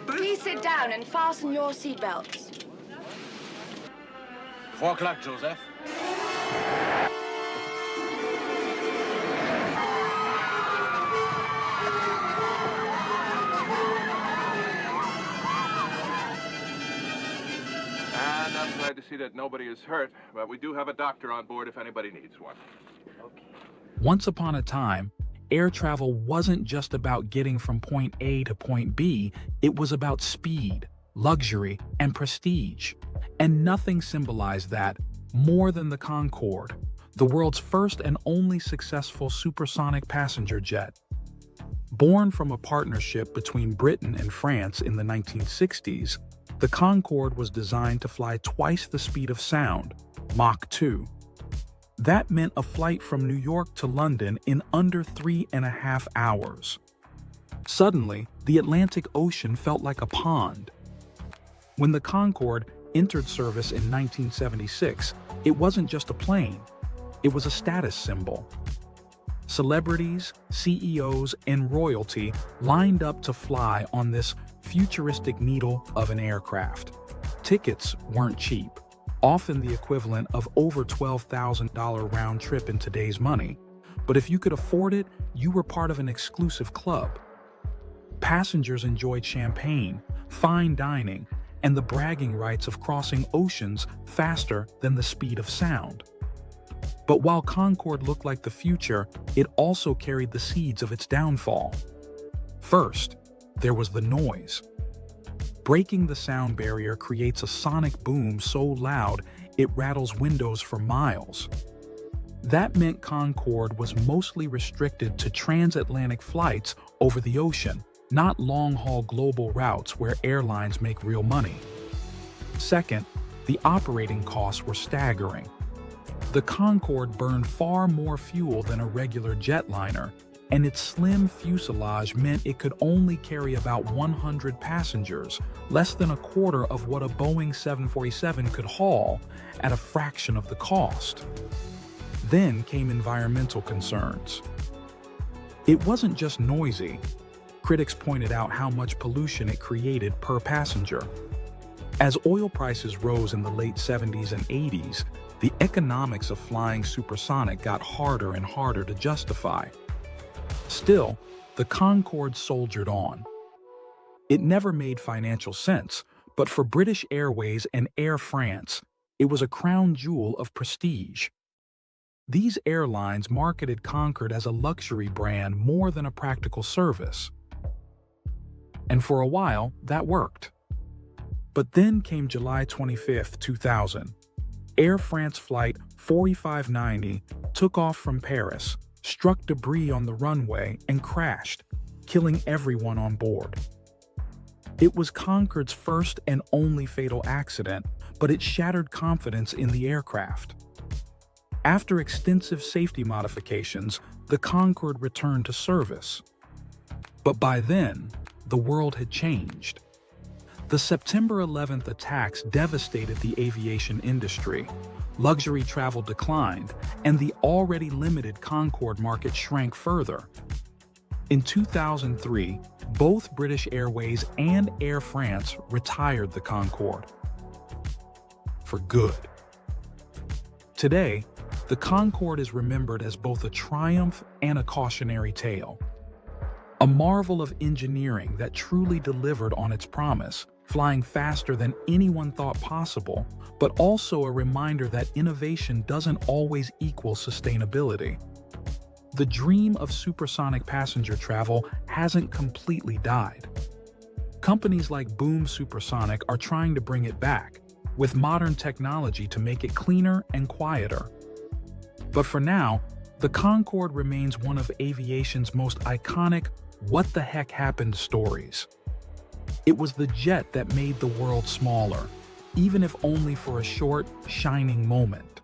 Please sit down and fasten your seatbelts. 4 o'clock, Joseph. And I'm glad to see that nobody is hurt, but we do have a doctor on board if anybody needs one. Okay. Once upon a time, air travel wasn't just about getting from point A to point B, it was about speed, luxury, and prestige. And nothing symbolized that more than the Concorde, the world's first and only successful supersonic passenger jet. Born from a partnership between Britain and France in the 1960s, the Concorde was designed to fly twice the speed of sound, Mach 2. That meant a flight from New York to London in under 3.5 hours. Suddenly, the Atlantic Ocean felt like a pond. When the Concorde entered service in 1976, it wasn't just a plane, it was a status symbol. Celebrities, CEOs, and royalty lined up to fly on this futuristic needle of an aircraft. Tickets weren't cheap, often the equivalent of over $12,000 round trip in today's money. But if you could afford it, you were part of an exclusive club. Passengers enjoyed champagne, fine dining, and the bragging rights of crossing oceans faster than the speed of sound. But while Concorde looked like the future, it also carried the seeds of its downfall. First, there was the noise. Breaking the sound barrier creates a sonic boom so loud it rattles windows for miles. That meant Concorde was mostly restricted to transatlantic flights over the ocean, not long-haul global routes where airlines make real money. Second, the operating costs were staggering. The Concorde burned far more fuel than a regular jetliner, and its slim fuselage meant it could only carry about 100 passengers, less than a quarter of what a Boeing 747 could haul, at a fraction of the cost. Then came environmental concerns. It wasn't just noisy. Critics pointed out how much pollution it created per passenger. As oil prices rose in the late 70s and 80s, the economics of flying supersonic got harder and harder to justify. Still, the Concorde soldiered on. It never made financial sense, but for British Airways and Air France, it was a crown jewel of prestige. These airlines marketed Concorde as a luxury brand more than a practical service. And for a while, that worked. But then came July 25, 2000. Air France flight 4590 took off from Paris, struck debris on the runway, and crashed, killing everyone on board. It was Concorde's first and only fatal accident, but it shattered confidence in the aircraft. After extensive safety modifications, the Concorde returned to service. But by then, the world had changed. The September 11th attacks devastated the aviation industry. Luxury travel declined, and the already limited Concorde market shrank further. In 2003, both British Airways and Air France retired the Concorde. For good. Today, the Concorde is remembered as both a triumph and a cautionary tale. A marvel of engineering that truly delivered on its promise, flying faster than anyone thought possible, but also a reminder that innovation doesn't always equal sustainability. The dream of supersonic passenger travel hasn't completely died. Companies like Boom Supersonic are trying to bring it back, with modern technology to make it cleaner and quieter. But for now, the Concorde remains one of aviation's most iconic what the heck happened stories. It was the jet that made the world smaller, even if only for a short, shining moment.